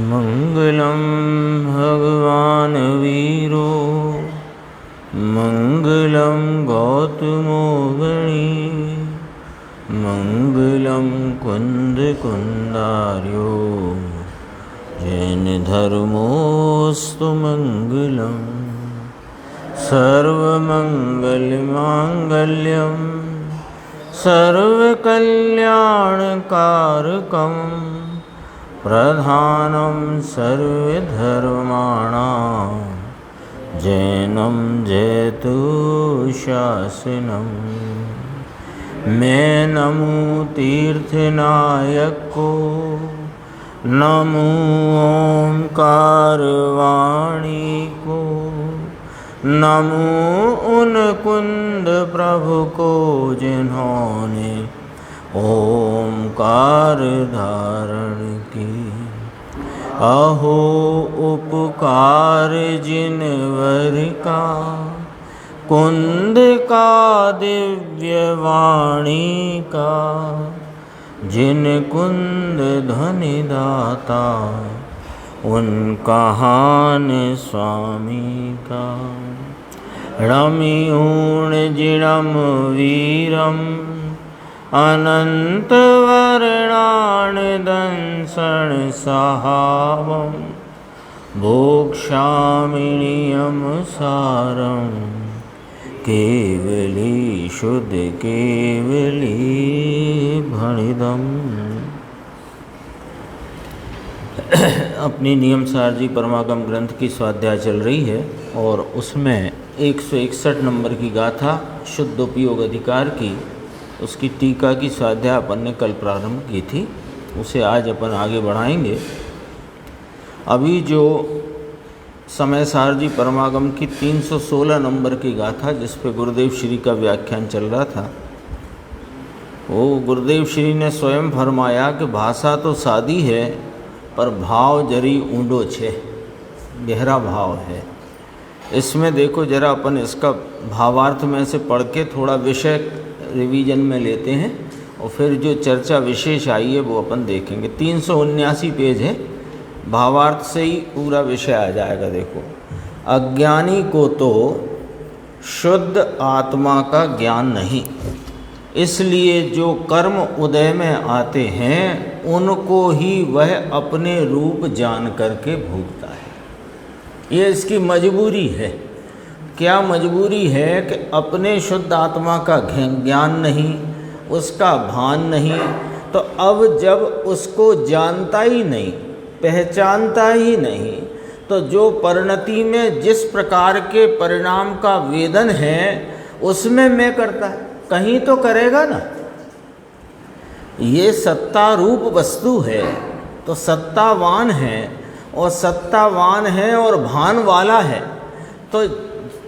मंगलम भगवान वीरो मंगलम गौतमो गणी मंगलम कुंद कुंदार्यो जैन धर्मोस्तु मंगलम सर्वमंगलमांगल्यम सर्वकल्याणकारकम प्रधानं सर्वधर्माणां जैनं जयतु शासनं मैं नमो तीर्थनायक को नमो ओंकारवाणी को नमो उन कुंद प्रभु को जिन्होंने ओंकार धारण की। अहो उपकार जिनवर का कुंद का दिव्य वाणी का जिन कुंद ध्वनि दाता उन कहान स्वामी का। रमिऊण जिणम वीरम अनंत वर्णान दंसन सहावम भोक्षामिनियम सारम केवली शुद्ध केवली भणिदम। अपनी नियम सार जी परमागम ग्रंथ की स्वाध्याय चल रही है और उसमें 161 नंबर की गाथा शुद्ध उपयोग अधिकार की उसकी टीका की स्वाध्याय अपन ने कल प्रारंभ की थी, उसे आज अपन आगे बढ़ाएंगे। अभी जो समय सार जी परमागम की 316 नंबर की गाथा जिस पे गुरुदेव श्री का व्याख्यान चल रहा था, वो गुरुदेव श्री ने स्वयं फरमाया कि भाषा तो सादी है पर भाव जरी ऊंडो छे, गहरा भाव है। इसमें देखो जरा अपन इसका भावार्थ में से पढ़ के थोड़ा विषय रिवीजन में लेते हैं और फिर जो चर्चा विशेष आई है वो अपन देखेंगे। 379 पेज है, भावार्थ से ही पूरा विषय आ जाएगा। देखो, अज्ञानी को तो शुद्ध आत्मा का ज्ञान नहीं, इसलिए जो कर्म उदय में आते हैं उनको ही वह अपने रूप जान करके भोगता है। ये इसकी मजबूरी है। क्या मजबूरी है कि अपने शुद्ध आत्मा का ज्ञान नहीं, उसका भान नहीं, तो अब जब उसको जानता ही नहीं, पहचानता ही नहीं, तो जो परिणति में जिस प्रकार के परिणाम का वेदन है उसमें मैं करता है, कहीं तो करेगा ना। ये सत्ता रूप वस्तु है तो सत्तावान है, और सत्तावान है और भान वाला है, तो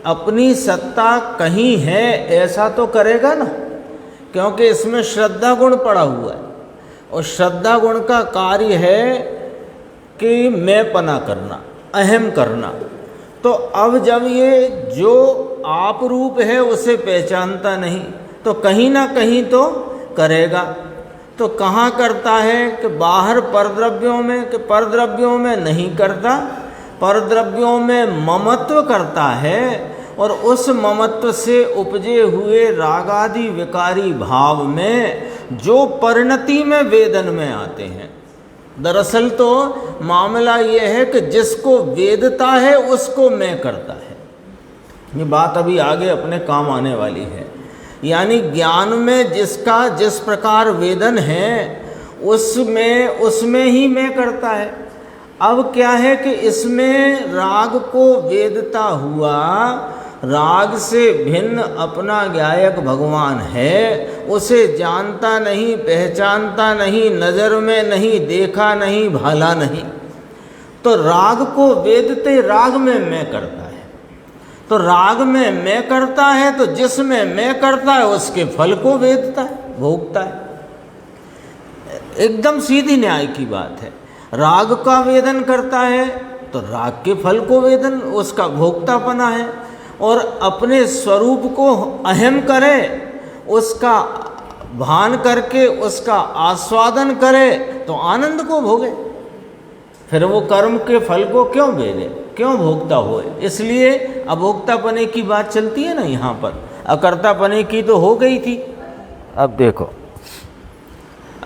अपनी सत्ता कहीं है ऐसा तो करेगा ना, क्योंकि इसमें श्रद्धा गुण पड़ा हुआ है और श्रद्धा गुण का कार्य है कि मैं पना करना, अहम करना। तो अब जब ये जो आप रूप है उसे पहचानता नहीं तो कहीं ना कहीं तो करेगा। तो कहाँ करता है कि बाहर परद्रव्यों में, कि परद्रव्यों में नहीं करता, परद्रव्यों में ममत्व करता है और उस ममत्व से उपजे हुए रागादि विकारी भाव में जो परिणति में वेदन में आते हैं। दरअसल तो मामला ये है कि जिसको वेदता है उसको मैं करता है। ये बात अभी आगे अपने काम आने वाली है। यानी ज्ञान में जिसका जिस प्रकार वेदन है उसमें ही मैं करता है। अब क्या है कि इसमें राग को वेदता हुआ, राग से भिन्न अपना ज्ञायक भगवान है, उसे जानता नहीं, पहचानता नहीं, नज़र में नहीं, देखा नहीं, भाला नहीं, तो राग को वेदते राग में मैं करता है। तो राग में मैं करता है तो जिसमें मैं करता है उसके फल को वेदता है, भोगता है। एकदम सीधी न्याय की बात है। राग का वेदन करता है तो राग के फल को वेदन, उसका भोक्तापना है, और अपने स्वरूप को अहम करे, उसका भान करके उसका आस्वादन करे तो आनंद को भोगे। फिर वो कर्म के फल को क्यों भेजे, क्यों भोगता हो। इसलिए अभोक्तापने की बात चलती है ना यहाँ पर, अकर्तापने की तो हो गई थी। अब देखो,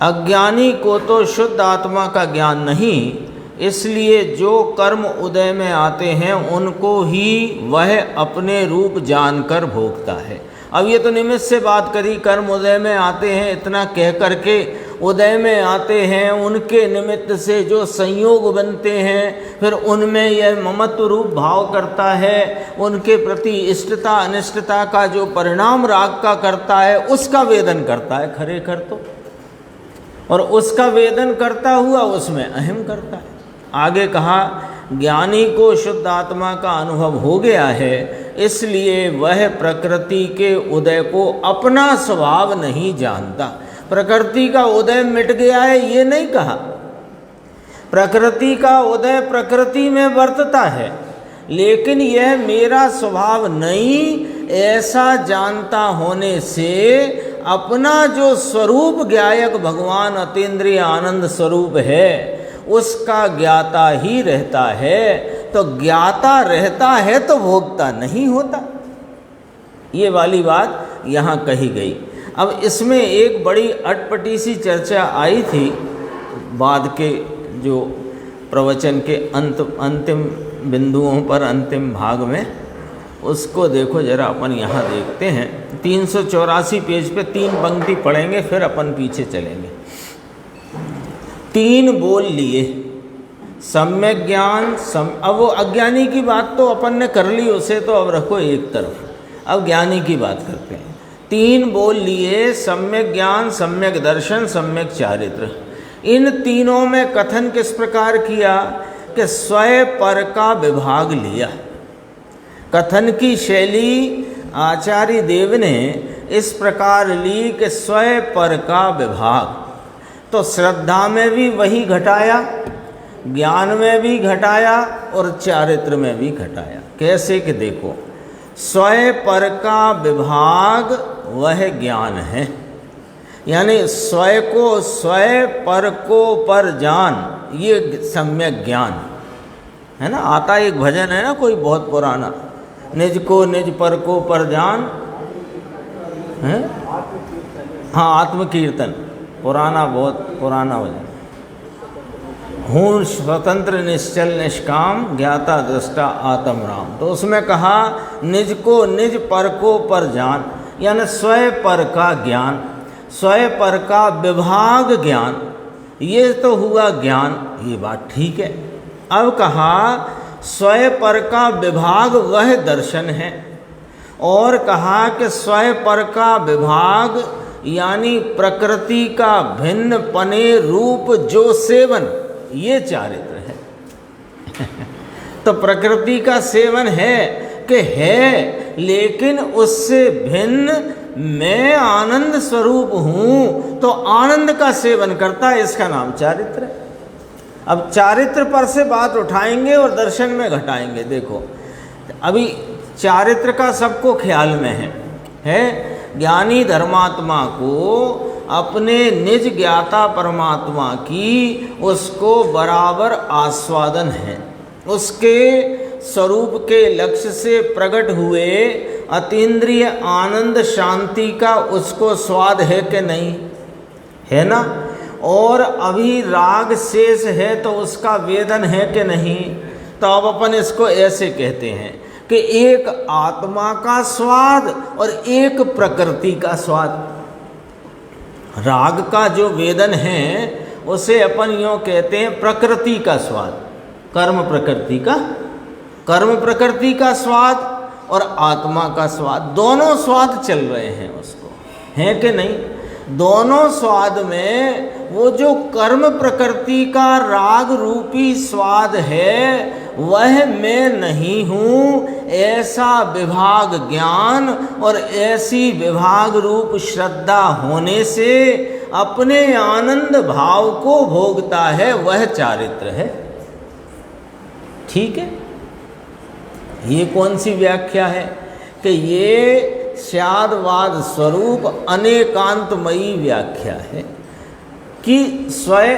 अज्ञानी को तो शुद्ध आत्मा का ज्ञान नहीं, इसलिए जो कर्म उदय में आते हैं उनको ही वह अपने रूप जानकर भोगता है। अब ये तो निमित्त से बात करी, कर्म उदय में आते हैं इतना कह करके, उदय में आते हैं, उनके निमित्त से जो संयोग बनते हैं, फिर उनमें यह ममत्व रूप भाव करता है, उनके प्रति इष्टता अनिष्टता का जो परिणाम राग का करता है उसका वेदन करता है खरे कर तो, और उसका वेदन करता हुआ उसमें अहम करता है। आगे कहा, ज्ञानी को शुद्ध आत्मा का अनुभव हो गया है, इसलिए वह प्रकृति के उदय को अपना स्वभाव नहीं जानता। प्रकृति का उदय मिट गया है ये नहीं कहा, प्रकृति का उदय प्रकृति में वर्तता है, लेकिन यह मेरा स्वभाव नहीं, ऐसा जानता होने से अपना जो स्वरूप ज्ञायक भगवान अतीन्द्रिय आनंद स्वरूप है उसका ज्ञाता ही रहता है। तो ज्ञाता रहता है तो भोगता नहीं होता, ये वाली बात यहाँ कही गई। अब इसमें एक बड़ी अटपटी सी चर्चा आई थी बाद के जो प्रवचन के अंतिम बिंदुओं पर, अंतिम भाग में, उसको देखो जरा अपन यहाँ देखते हैं। 384 पेज पे 3 पंक्ति पढ़ेंगे, फिर अपन पीछे चलेंगे। 3 बोल लिए, सम्यक ज्ञान अब वो अज्ञानी की बात तो अपन ने कर ली, उसे तो अब रखो एक तरफ, अब ज्ञानी की बात करते हैं। 3 बोल लिए, सम्यक ज्ञान, सम्यक दर्शन, सम्यक चारित्र। इन तीनों में कथन किस प्रकार किया कि स्वयं पर का विभाग लिया। कथन की शैली आचार्य देव ने इस प्रकार ली कि स्वयं पर का विभाग, तो श्रद्धा में भी वही घटाया, ज्ञान में भी घटाया और चारित्र में भी घटाया। कैसे कि देखो, स्वयं पर का विभाग वह ज्ञान है, यानी स्वयं को स्वयं पर को पर जान, ये सम्यक ज्ञान है ना। आता एक भजन है ना कोई बहुत पुराना, निज को निज पर को पर जान है, हाँ आत्मकीर्तन, पुराना, बहुत पुराना भजन। हूँ स्वतंत्र निश्चल निष्काम, ज्ञाता दृष्टा आत्म राम। तो उसमें कहा निज को निज पर को पर जान, यानी स्वयं पर का ज्ञान, स्वयं पर का विभाग ज्ञान, ये तो हुआ ज्ञान, ये बात ठीक है। अब कहा स्वयं पर का विभाग वह दर्शन है, और कहा कि स्वयं पर का विभाग यानी प्रकृति का भिन्न पने रूप जो सेवन, ये चारित्र है। तो प्रकृति का सेवन है कि है, लेकिन उससे भिन्न मैं आनंद स्वरूप हूँ, तो आनंद का सेवन करता है, इसका नाम चारित्र है। अब चारित्र पर से बात उठाएंगे और दर्शन में घटाएंगे। देखो अभी चारित्र का सबको ख्याल में है। ज्ञानी धर्मात्मा को अपने निज ज्ञाता परमात्मा की उसको बराबर आस्वादन है, उसके स्वरूप के लक्ष्य से प्रकट हुए अतीन्द्रिय आनंद शांति का उसको स्वाद है कि नहीं, है ना। और अभी राग शेष है तो उसका वेदन है कि नहीं। तो अब अपन इसको ऐसे कहते हैं कि एक आत्मा का स्वाद और एक प्रकृति का स्वाद। राग का जो वेदन है उसे अपन यूँ कहते हैं प्रकृति का स्वाद, कर्म प्रकृति का स्वाद और आत्मा का स्वाद, दोनों स्वाद चल रहे हैं उसको, हैं कि नहीं। दोनों स्वाद में वो जो कर्म प्रकृति का राग रूपी स्वाद है वह मैं नहीं हूँ, ऐसा विभाग ज्ञान और ऐसी विभाग रूप श्रद्धा होने से अपने आनंद भाव को भोगता है, वह चारित्र है। ठीक है, ये कौन सी व्याख्या है? कि ये स्यादवाद स्वरूप अनेकांतमयी व्याख्या है कि स्वयं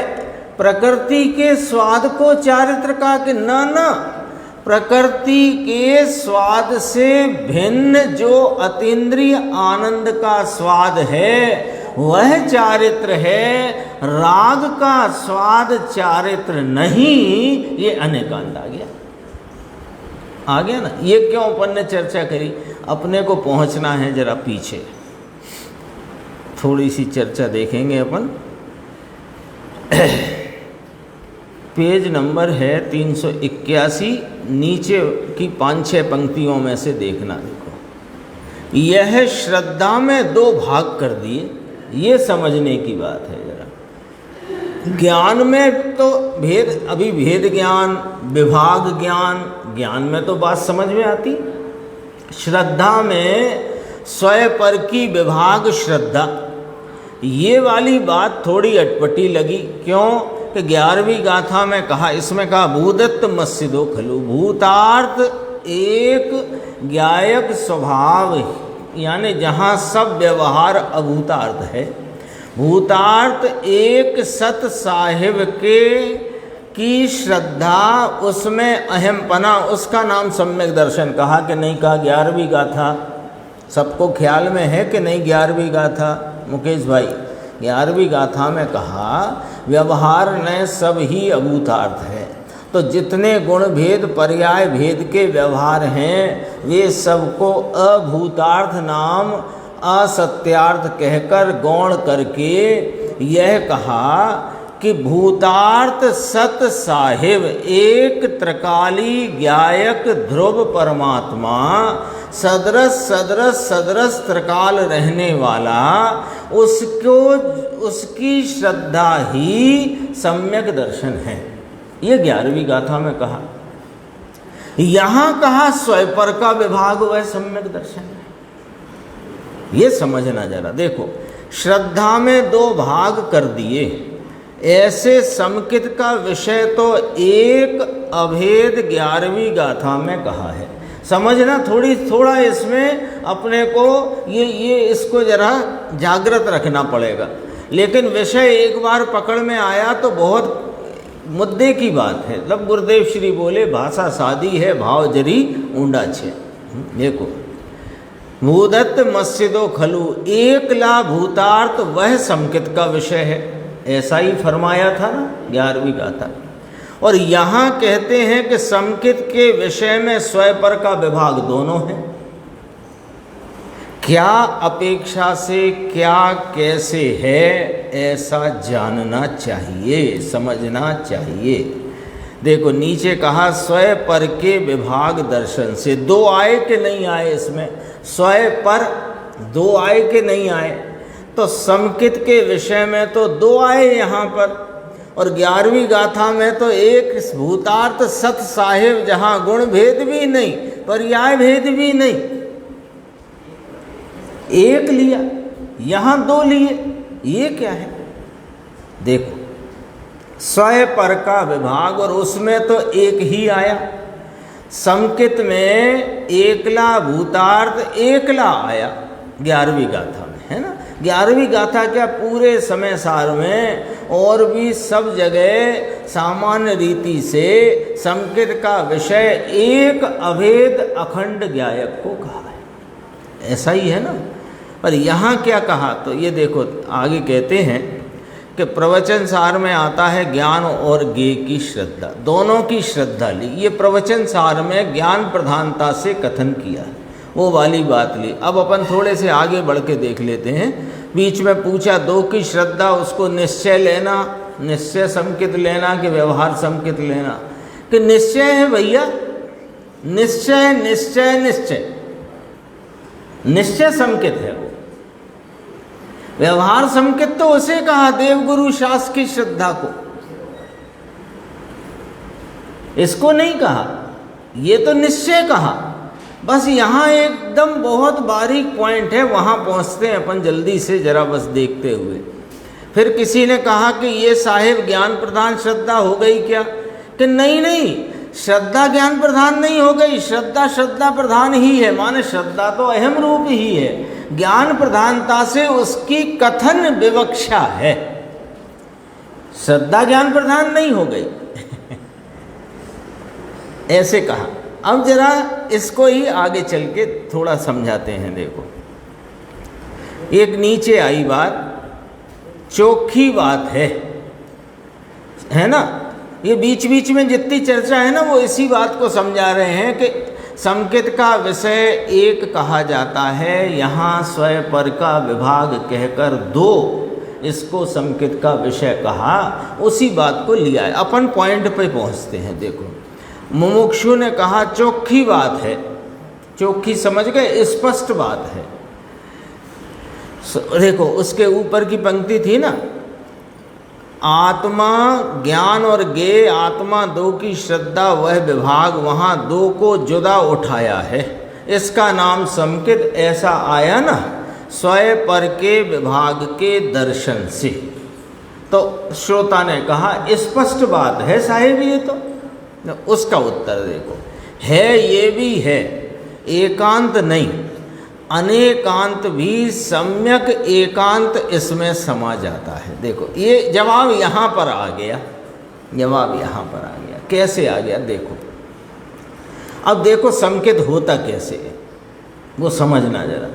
प्रकृति के स्वाद को चारित्र का कि न प्रकृति के स्वाद से भिन्न जो अतीन्द्रिय आनंद का स्वाद है वह चारित्र है, राग का स्वाद चारित्र नहीं। ये अनेकांत आ गया ना। ये क्यों अपन ने चर्चा करी, अपने को पहुंचना है जरा पीछे, थोड़ी सी चर्चा देखेंगे अपन। पेज नंबर है 381, नीचे की 5-6 पंक्तियों में से देखना। देखो, यह श्रद्धा में 2 भाग कर दिए, ये समझने की बात है जरा। ज्ञान में तो भेद, अभी भेद ज्ञान, विभाग ज्ञान, ज्ञान में तो बात समझ में आती। श्रद्धा में स्वयं पर की विभाग श्रद्धा, ये वाली बात थोड़ी अटपटी लगी। क्यों कि 11वीं गाथा में कहा, इसमें कहा भूदत्त मस्जिदो खलु, भूतार्थ एक ज्ञायक स्वभाव, यानी जहाँ सब व्यवहार अभूतार्थ है। भूतार्थ एक सत साहिब के की श्रद्धा, उसमें अहमपना, उसका नाम सम्यक दर्शन। कहा कि नहीं कहा 11वीं गाथा, सबको ख्याल में है कि नहीं 11वीं गाथा मुकेश भाई? 11वीं गाथा में कहा व्यवहार न सब ही अभूतार्थ है, तो जितने गुण भेद पर्याय भेद के व्यवहार हैं वे सबको अभूतार्थ नाम असत्यार्थ कहकर गौण करके यह कहा कि भूतार्थ सत साहिब एक त्रिकाली ज्ञायक ध्रुव परमात्मा, सदरस सदरस सदरस त्रिकाल रहने वाला, उसको उसकी श्रद्धा ही सम्यक दर्शन है। ये 11वीं गाथा में कहा। यहाँ कहा स्वयं पर का विभाग वह सम्यक दर्शन है। ये समझना जरा। देखो, श्रद्धा में 2 भाग कर दिए, ऐसे समकित का विषय तो एक अभेद 11वीं गाथा में कहा है। समझना थोड़ा इसमें अपने को ये इसको जरा जागृत रखना पड़ेगा। लेकिन विषय एक बार पकड़ में आया तो बहुत मुद्दे की बात है। तब गुरुदेव श्री बोले भाषा सादी है, भाव जरी ऊंडा छे। देखो, भूदत्त मस्जिदो खलु, एकला भूतार्थ वह समकित का विषय है, ऐसा ही फरमाया था ना 11वीं गाथा। और यहाँ कहते हैं कि समकित के विषय में स्वयं पर का विभाग दोनों है। क्या अपेक्षा से क्या कैसे है ऐसा जानना चाहिए, समझना चाहिए। देखो, नीचे कहा स्वयं पर के विभाग दर्शन से 2 आए कि नहीं आए? इसमें स्वयं पर 2 आए कि नहीं आए? तो समकित के विषय में तो 2 आए यहाँ पर, और 11वीं गाथा में तो एक भूतार्थ सत साहिब, जहाँ गुण भेद भी नहीं पर्याय भेद भी नहीं, एक लिया, यहाँ 2 लिए। ये क्या है? देखो, स्वयं पर का विभाग और उसमें तो एक ही आया। समकित में एकला भूतार्थ एकला आया 11वीं गाथा में, है ना। 11वीं गाथा क्या पूरे समय सार में और भी सब जगह सामान्य रीति से समकित का विषय एक अभेद अखंड ज्ञायक को कहा है, ऐसा ही है ना। पर यहाँ क्या कहा? तो ये देखो, आगे कहते हैं कि प्रवचन सार में आता है ज्ञान और ज्ञेय की श्रद्धा, दोनों की श्रद्धा ली। ये प्रवचन सार में ज्ञान प्रधानता से कथन किया है, वो वाली बात ली। अब अपन थोड़े से आगे बढ़ के देख लेते हैं। बीच में पूछा 2 की श्रद्धा, उसको निश्चय लेना, निश्चय समकित लेना कि व्यवहार समकित लेना? कि निश्चय है भैया, निश्चय निश्चय निश्चय निश्चय समकित है वो। व्यवहार समकित तो उसे कहा देवगुरु शास्त्र की श्रद्धा को, इसको नहीं कहा। ये तो निश्चय कहा। बस यहाँ एकदम बहुत बारीक पॉइंट है, वहाँ पहुँचते हैं अपन जल्दी से, जरा बस देखते हुए। फिर किसी ने कहा कि ये साहिब ज्ञान प्रधान श्रद्धा हो गई क्या? कि नहीं नहीं, श्रद्धा ज्ञान प्रधान नहीं हो गई, श्रद्धा श्रद्धा प्रधान ही है, माने श्रद्धा तो अहम रूप ही है, ज्ञान प्रधानता से उसकी कथन विवक्षा है, श्रद्धा ज्ञान प्रधान नहीं हो गई। ऐसे कहा। अब जरा इसको ही आगे चल के थोड़ा समझाते हैं। देखो, एक नीचे आई बात, चोखी बात है ना। ये बीच बीच में जितनी चर्चा है ना, वो इसी बात को समझा रहे हैं कि संकेत का विषय एक कहा जाता है, यहाँ स्वय पर का विभाग कहकर दो, इसको संकेत का विषय कहा, उसी बात को लिया है। अपन पॉइंट पे पहुँचते हैं। देखो, मुमुक्षु ने कहा चोखी बात है, चोखी समझ गए, स्पष्ट बात है। देखो, उसके ऊपर की पंक्ति थी ना, आत्मा ज्ञान और ज्ञेय आत्मा दो की श्रद्धा वह विभाग, वहाँ दो को जुदा उठाया है, इसका नाम संकेत ऐसा आया ना स्वय पर के विभाग के दर्शन से। तो श्रोता ने कहा स्पष्ट बात है साहिब, ये तो। उसका उत्तर देखो, है ये भी है, एकांत नहीं, अनेकांत भी सम्यक एकांत इसमें समा जाता है। देखो, ये जवाब यहाँ पर आ गया, जवाब यहाँ पर आ गया। कैसे आ गया? देखो, अब देखो संकेत होता कैसे है वो समझना जरा।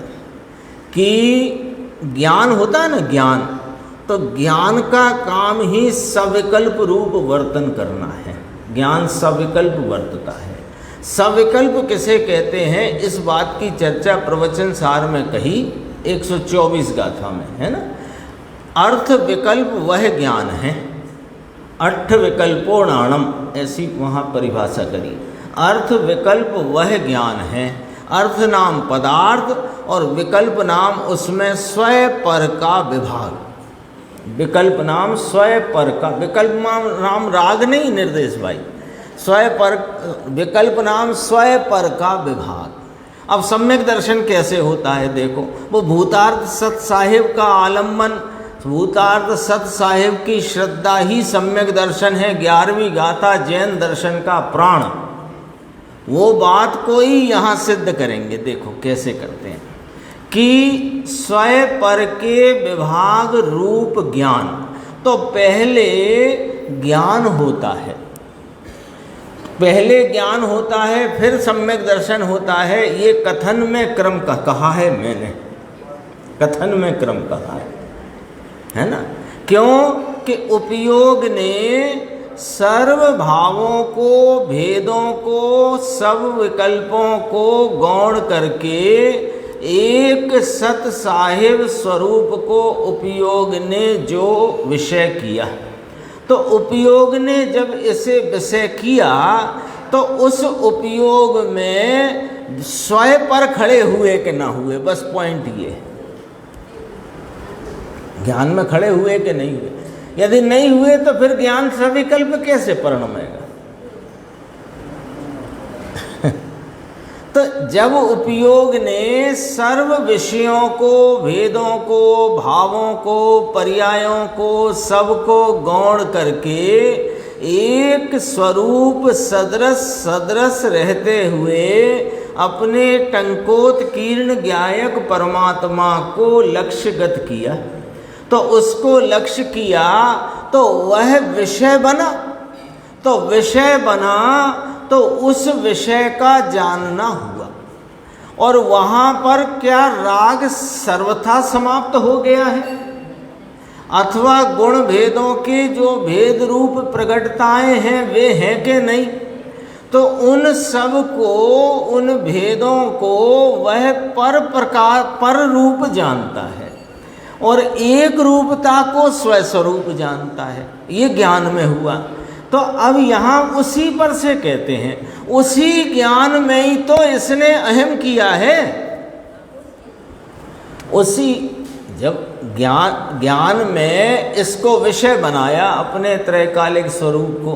कि ज्ञान होता है ना, ज्ञान, तो ज्ञान का काम ही सविकल्प रूप वर्तन करना है। ज्ञान सविकल्प वर्तता है। सविकल्प किसे कहते हैं, इस बात की चर्चा प्रवचन सार में कही 124 गाथा में, है ना। अर्थ विकल्प वह ज्ञान है, अर्थ विकल्पोणाणम, ऐसी वहाँ परिभाषा करी। अर्थ विकल्प वह ज्ञान है, अर्थ नाम पदार्थ और विकल्प नाम उसमें स्वय पर का विभाग। विकल्प नाम स्वय पर का, विकल्प नाम राग नहीं निर्देश भाई, स्वय पर, विकल्प नाम स्वय पर का विभाग। अब सम्यक दर्शन कैसे होता है? देखो, वो भूतार्थ सत साहिब का आलम्बन, भूतार्थ सत साहिब की श्रद्धा ही सम्यक दर्शन है। 11वीं गाथा जैन दर्शन का प्राण, वो बात को ही यहाँ सिद्ध करेंगे। देखो कैसे करते हैं कि स्वय पर के विभाग रूप ज्ञान, तो पहले ज्ञान होता है, पहले ज्ञान होता है, फिर सम्यक दर्शन होता है। ये कथन में क्रम का कहा है मैंने, कथन में क्रम कहा है ना। क्यों कि उपयोग ने सर्व भावों को, भेदों को, सब विकल्पों को गौण करके एक सत साहिब स्वरूप को उपयोग ने जो विषय किया, तो उपयोग ने जब इसे विषय किया तो उस उपयोग में स्वय पर खड़े हुए कि ना हुए, बस पॉइंट ये। ज्ञान में खड़े हुए कि नहीं हुए? यदि नहीं हुए तो फिर ज्ञान सविकल्प कैसे परिणमेगा? तो जब उपयोग ने सर्व विषयों को, भेदों को, भावों को, पर्यायों को, सबको गौण करके एक स्वरूप सदृश रहते हुए अपने टंकोत्कीर्ण ज्ञायक परमात्मा को लक्ष्यगत किया, तो उसको लक्ष्य किया तो वह विषय बना, तो विषय बना तो उस विषय का जानना हुआ, और वहाँ पर क्या राग सर्वथा समाप्त हो गया है? अथवा गुण भेदों के जो भेद रूप प्रकटताएं हैं वे हैं कि नहीं? तो उन सब को, उन भेदों को वह पर प्रकार, पर रूप जानता है और एक रूपता को स्वस्वरूप जानता है। ये ज्ञान में हुआ। तो अब यहाँ उसी पर से कहते हैं, उसी ज्ञान में ही तो इसने अहम किया है। उसी जब ज्ञान में इसको विषय बनाया अपने त्रैकालिक स्वरूप को,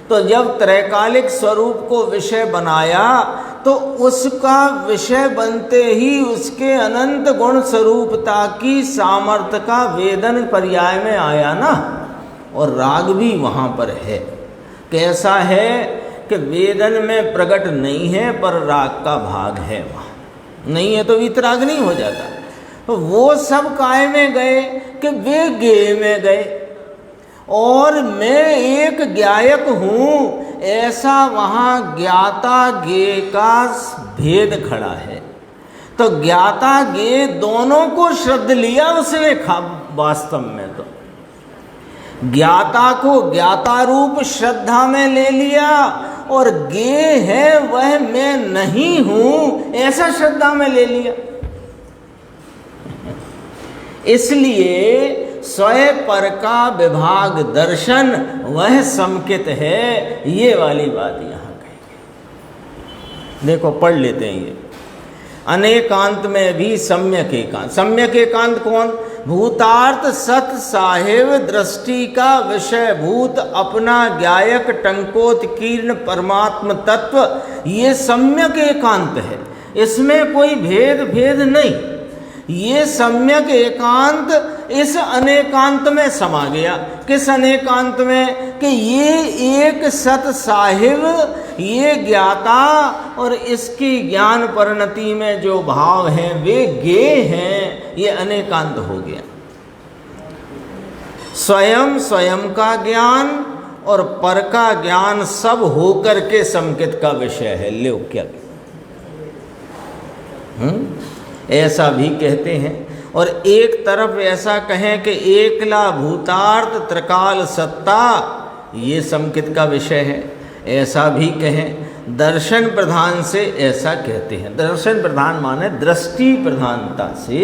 तो जब त्रैकालिक स्वरूप को विषय बनाया तो उसका विषय बनते ही उसके अनंत गुण स्वरूपता की सामर्थ्य का वेदन पर्याय में आया ना। और राग भी वहाँ पर है। कैसा है कि वेदन में प्रकट नहीं है पर राग का भाग है, वहाँ नहीं है तो वीतराग नहीं हो जाता। तो वो सब काय में गए कि वे गे में गए, और मैं एक ज्ञायक हूँ ऐसा वहाँ ज्ञाता गे का भेद खड़ा है। तो ज्ञाता गे दोनों को श्रद्ध लिया उसने वास्तव में तो ज्ञाता को ज्ञाता रूप श्रद्धा में ले लिया, और गे है वह मैं नहीं हूं ऐसा श्रद्धा में ले लिया। इसलिए स्वयं पर का विभाग दर्शन वह समकित है, ये वाली बात यहाँ कही। देखो पढ़ लेते हैं ये। अनेकांत में भी सम्यक एकांत। सम्यक एकांत कौन? भूतार्थ सत साहेब दृष्टि का विषय भूत अपना ज्ञायक टंकोत्कीर्ण परमात्म तत्व, ये सम्यक एकांत है। इसमें कोई भेद नहीं। ये सम्यक एकांत इस अनेकांत में समा गया। किस अनेकांत में? कि ये एक सत साहिब, ये ज्ञाता और इसकी ज्ञान परिणति में जो भाव हैं वे गे हैं, ये अनेकांत हो गया। स्वयं का ज्ञान और पर का ज्ञान सब होकर के समकित का विषय है। लो क्या ऐसा भी कहते हैं। और एक तरफ ऐसा कहें कि एकला भूतार्थ त्रिकाल सत्ता, ये समकित का विषय है, ऐसा भी कहें। दर्शन प्रधान से ऐसा कहते हैं। दर्शन प्रधान माने दृष्टि प्रधानता से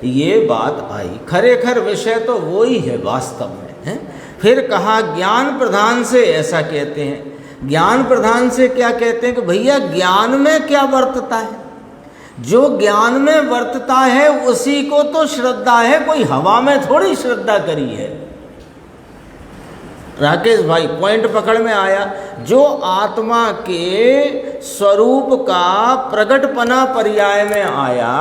ये बात आई। खरेखर विषय तो वो ही है वास्तव में है। फिर कहा ज्ञान प्रधान से ऐसा कहते हैं। ज्ञान प्रधान से क्या कहते हैं कि भैया ज्ञान में क्या वर्तता है, जो ज्ञान में वर्तता है उसी को तो श्रद्धा है, कोई हवा में थोड़ी श्रद्धा करी है। राकेश भाई पॉइंट पकड़ में आया। जो आत्मा के स्वरूप का प्रकटपना पर्याय में आया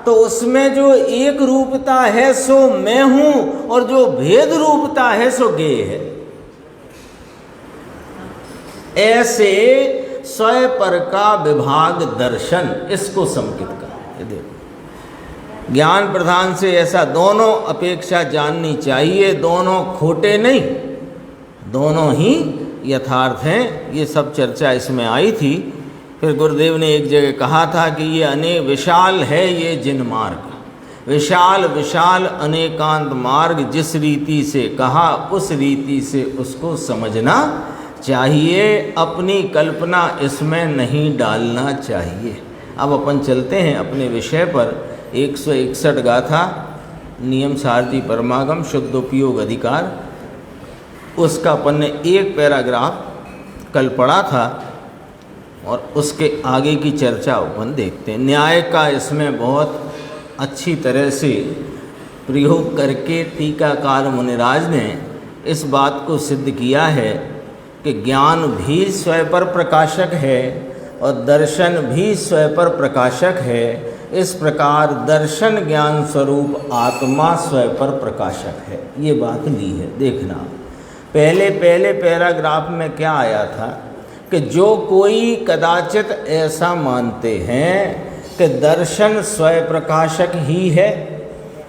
तो उसमें जो एक रूपता है सो मैं हूं, और जो भेद रूपता है सो गे है। ऐसे स्वयं पर का विभाग दर्शन, इसको समकित का। देखो ज्ञान प्रधान से ऐसा दोनों अपेक्षा जाननी चाहिए। दोनों खोटे नहीं, दोनों ही यथार्थ हैं। ये सब चर्चा इसमें आई थी। फिर गुरुदेव ने एक जगह कहा था कि ये विशाल है ये जिन मार्ग, विशाल विशाल अनेकांत मार्ग, जिस रीति से कहा उस रीति से उसको समझना चाहिए। अपनी कल्पना इसमें नहीं डालना चाहिए। अब अपन चलते हैं अपने विषय पर। 161 गाथा नियम सारथी परमागम शुद्ध उपयोग अधिकार, उसका अपन ने एक पैराग्राफ कल पढ़ा था और उसके आगे की चर्चा अपन देखते हैं। न्याय का इसमें बहुत अच्छी तरह से प्रयोग करके टीकाकार मुनिराज ने इस बात को सिद्ध किया है कि ज्ञान भी स्वयं पर प्रकाशक है और दर्शन भी स्वयं पर प्रकाशक है। इस प्रकार दर्शन ज्ञान स्वरूप आत्मा स्वयं पर प्रकाशक है। ये बात ली है। देखना पहले पैराग्राफ में क्या आया था कि जो कोई कदाचित ऐसा मानते हैं कि दर्शन स्वयं प्रकाशक ही है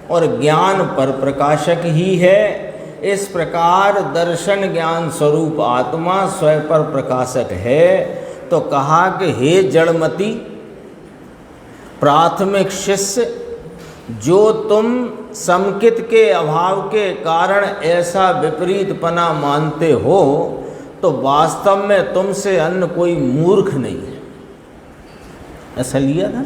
और ज्ञान पर प्रकाशक ही है, इस प्रकार दर्शन ज्ञान स्वरूप आत्मा स्वयं पर प्रकाशक है। तो कहा कि हे जड़मति प्राथमिक शिष्य, जो तुम समकित के अभाव के कारण ऐसा विपरीतपना मानते हो तो वास्तव में तुमसे अन्य कोई मूर्ख नहीं है। ऐसा लिया था।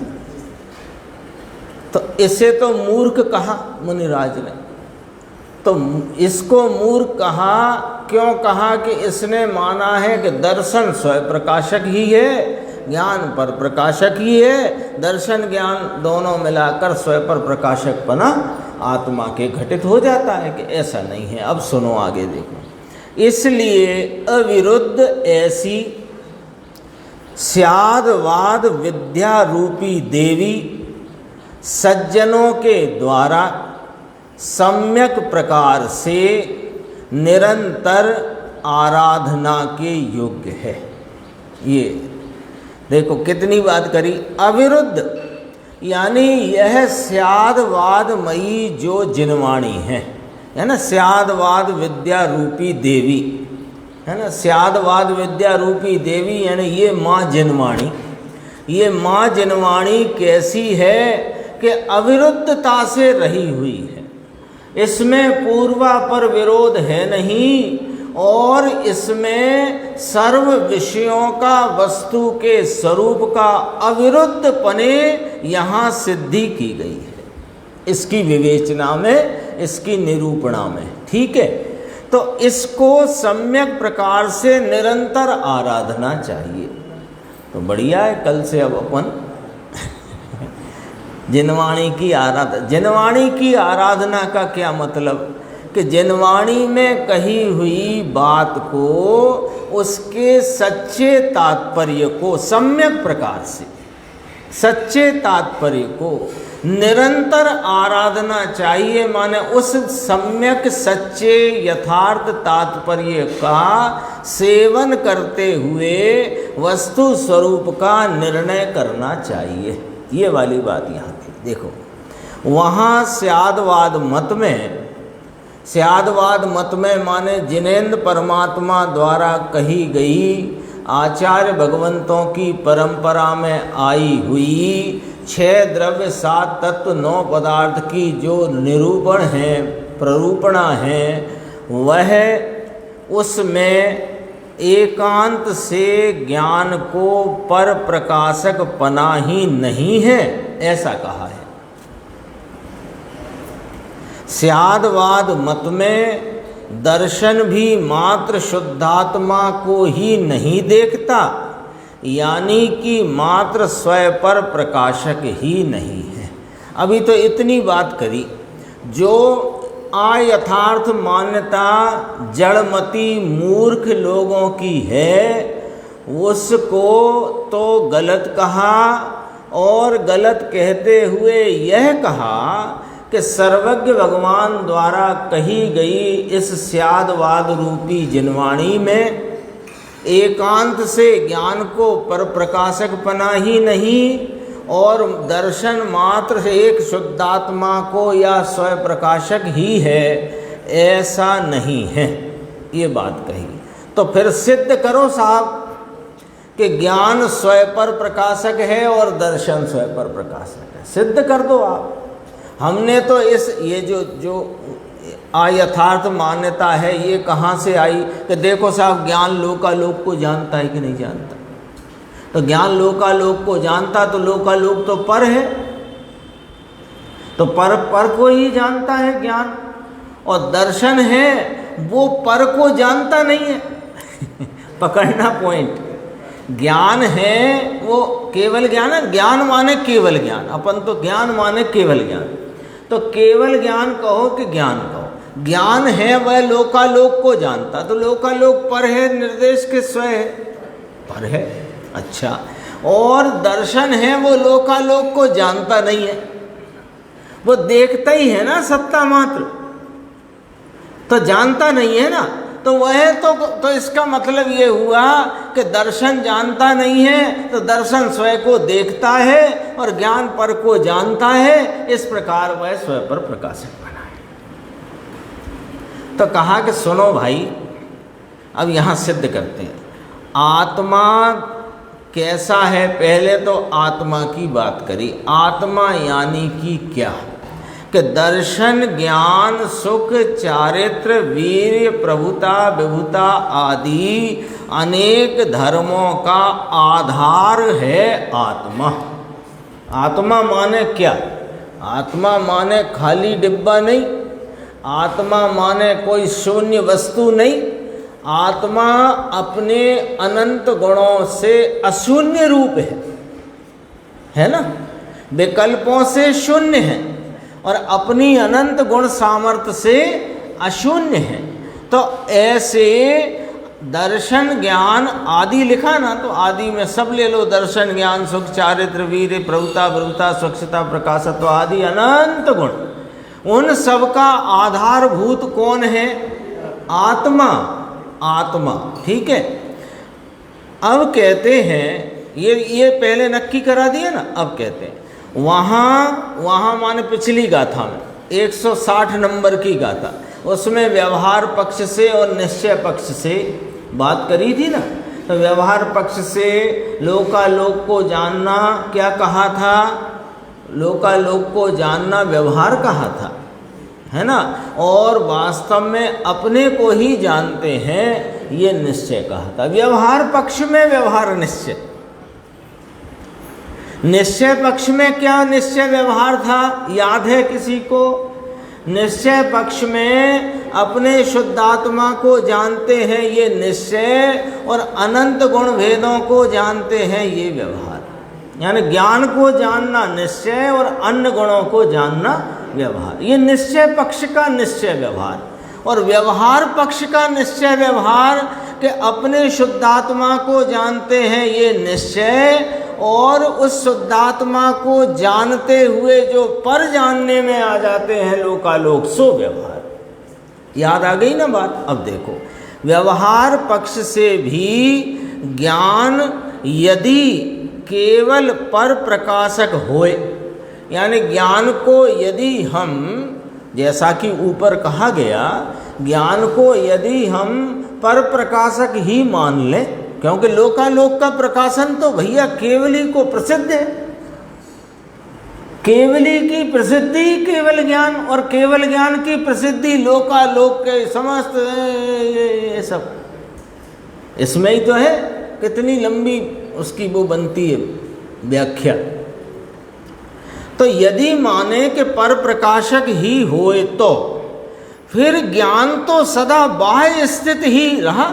तो इसे तो मूर्ख कहा मुनिराज ने। तो इसको मूर्ख कहा, क्यों कहा? कि इसने माना है कि दर्शन स्वयं प्रकाशक ही है, ज्ञान पर प्रकाशक ही है। दर्शन ज्ञान दोनों मिलाकर स्वयं पर प्रकाशक बना आत्मा के घटित हो जाता है कि ऐसा नहीं है। अब सुनो आगे देखो। इसलिए अविरुद्ध ऐसी स्यादवाद विद्या रूपी देवी सज्जनों के द्वारा सम्यक प्रकार से निरंतर आराधना के योग्य है। ये देखो कितनी बात करी, अविरुद्ध यानी यह स्यादवादमयी जो जिनवाणी है ना, स्यादवाद विद्या रूपी देवी है ना, स्यादवाद विद्या रूपी देवी यानी ये माँ जिनवाणी। ये माँ जिनवाणी कैसी है कि अविरुद्धता से रही हुई है, इसमें पूर्वापर विरोध है नहीं, और इसमें सर्व विषयों का वस्तु के स्वरूप का अविरुद्ध पने यहाँ सिद्धि की गई है, इसकी विवेचना में, इसकी निरूपणा में। ठीक है, तो इसको सम्यक प्रकार से निरंतर आराधना चाहिए। तो बढ़िया है, कल से अब अपन जिनवाणी की आराधना। जिनवाणी की आराधना का क्या मतलब कि जिनवाणी में कही हुई बात को, उसके सच्चे तात्पर्य को सम्यक प्रकार से, सच्चे तात्पर्य को निरंतर आराधना चाहिए। माने उस सम्यक सच्चे यथार्थ तात्पर्य का सेवन करते हुए वस्तु स्वरूप का निर्णय करना चाहिए। ये वाली बात यहाँ थी। देखो वहाँ स्यादवाद मत में माने जिनेन्द्र परमात्मा द्वारा कही गई आचार्य भगवंतों की परंपरा में आई हुई 6 द्रव्य 7 तत्व 9 पदार्थ की जो निरूपण है, प्ररूपणा है, वह उसमें एकांत से ज्ञान को पर प्रकाशक पना ही नहीं है, ऐसा कहा है। स्यादवाद मत में दर्शन भी मात्र शुद्धात्मा को ही नहीं देखता, यानी कि मात्र स्वयं पर प्रकाशक ही नहीं है। अभी तो इतनी बात करी, जो अयथार्थ मान्यता जड़मती मूर्ख लोगों की है, उसको तो गलत कहा, और गलत कहते हुए यह कहा कि सर्वज्ञ भगवान द्वारा कही गई इस स्यादवाद रूपी जिनवाणी में एकांत से ज्ञान को पर प्रकाशक पना ही नहीं, और दर्शन मात्र से एक शुद्धात्मा को या स्वयं प्रकाशक ही है, ऐसा नहीं है। ये बात कही। तो फिर सिद्ध करो साहब कि ज्ञान स्वयं पर प्रकाशक है और दर्शन स्वयं पर प्रकाशक है, सिद्ध कर दो आप। हमने तो ये जो अयथार्थ मान्यता है ये कहाँ से आई कि देखो साहब ज्ञान लोकालोक को जानता है कि नहीं जानता। तो ज्ञान लोकालोक को जानता तो लोकालोक तो पर है, तो पर को ही जानता है ज्ञान, और दर्शन है वो पर को जानता नहीं है। पकड़ना पॉइंट। ज्ञान है वो केवल ज्ञान है, ज्ञान माने केवल ज्ञान, अपन तो ज्ञान माने केवल ज्ञान, तो केवल ज्ञान कहो कि ज्ञान कहो। ज्ञान है वह लोकालोक को जानता, तो लोकालोक पर है, निर्देश के स्वयं है, पर है। अच्छा, और दर्शन है वो लोकालोक को जानता नहीं है, वो देखता ही है ना, सत्ता मात्र, तो जानता नहीं है ना। तो वह तो इसका मतलब ये हुआ कि दर्शन जानता नहीं है, तो दर्शन स्वयं को देखता है और ज्ञान पर को जानता है। इस प्रकार वह स्वयं पर प्रकाशक बना है। तो कहा कि सुनो भाई, अब यहाँ सिद्ध करते हैं आत्मा कैसा है। पहले तो आत्मा की बात करी। आत्मा यानी कि क्या, कि दर्शन, ज्ञान, सुख, चारित्र, वीर्य, प्रभुता, विभुता आदि अनेक धर्मों का आधार है आत्मा। आत्मा माने क्या? आत्मा माने खाली डिब्बा नहीं, आत्मा माने कोई शून्य वस्तु नहीं। आत्मा अपने अनंत गुणों से अशून्य रूप है ना, विकल्पों से शून्य है और अपनी अनंत गुण सामर्थ्य से अशून्य है। तो ऐसे दर्शन, ज्ञान आदि लिखा ना, तो आदि में सब ले लो, दर्शन, ज्ञान, सुख, चारित्र, वीर्य, प्रभुता, विभुता, स्वच्छता, प्रकाशत्व आदि अनंत गुण, उन सब का आधारभूत कौन है? आत्मा। आत्मा, ठीक है। अब कहते हैं ये पहले नक्की करा दिया ना, अब कहते हैं वहाँ माने पिछली गाथा में 160 नंबर की गाथा, उसमें व्यवहार पक्ष से और निश्चय पक्ष से बात करी थी ना। तो व्यवहार पक्ष से लोकालोक को जानना क्या कहा था? लोकालोक को जानना व्यवहार कहा था, है ना। और वास्तव में अपने को ही जानते हैं, ये निश्चय कहा था। व्यवहार पक्ष में व्यवहार निश्चय, निश्चय पक्ष में क्या निश्चय व्यवहार था, याद है किसी को? निश्चय पक्ष में अपने शुद्धात्मा को जानते हैं, ये निश्चय, और अनंत गुण भेदों को जानते हैं, ये व्यवहार। यानी ज्ञान को जानना निश्चय और अन्य गुणों को जानना व्यवहार। ये निश्चय पक्ष का निश्चय व्यवहार। और व्यवहार पक्ष का निश्चय व्यवहार कि अपने शुद्धात्मा को जानते हैं, ये निश्चय, और उस शुद्धात्मा को जानते हुए जो पर जानने में आ जाते हैं लोकालोक, सो व्यवहार। याद आ गई ना बात? अब देखो, व्यवहार पक्ष से भी ज्ञान यदि केवल पर प्रकाशक होए, यानी ज्ञान को यदि हम, जैसा कि ऊपर कहा गया, ज्ञान को यदि हम पर प्रकाशक ही मान लें, क्योंकि लोकालोक का प्रकाशन तो भैया केवली को प्रसिद्ध है। केवली की प्रसिद्धि केवल ज्ञान, और केवल ज्ञान की प्रसिद्धि लोकालोक के समस्त ये सब इसमें ही तो है। कितनी लंबी उसकी वो बनती है व्याख्या। तो यदि माने कि पर प्रकाशक ही होए तो फिर ज्ञान तो सदा बाह्य स्थित ही रहा।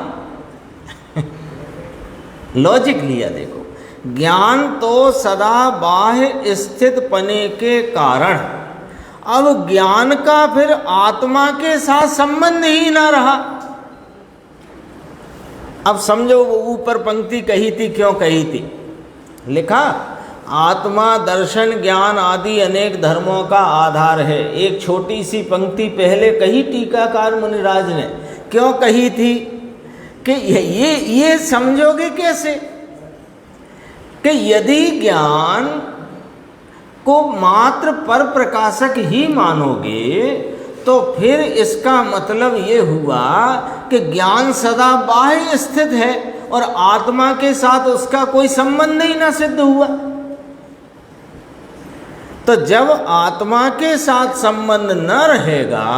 लॉजिक लिया देखो, ज्ञान तो सदा बाह्य स्थित पने के कारण अब ज्ञान का फिर आत्मा के साथ संबंध ही ना रहा। अब समझो वो ऊपर पंक्ति कही थी, क्यों कही थी? लिखा, आत्मा दर्शन ज्ञान आदि अनेक धर्मों का आधार है। एक छोटी सी पंक्ति पहले कही टीकाकार मुनिराज ने, क्यों कही थी? कि ये समझोगे कैसे कि यदि ज्ञान को मात्र पर प्रकाशक ही मानोगे तो फिर इसका मतलब ये हुआ कि ज्ञान सदा बाह्य स्थित है और आत्मा के साथ उसका कोई संबंध ही ना सिद्ध हुआ। तो जब आत्मा के साथ संबंध न रहेगा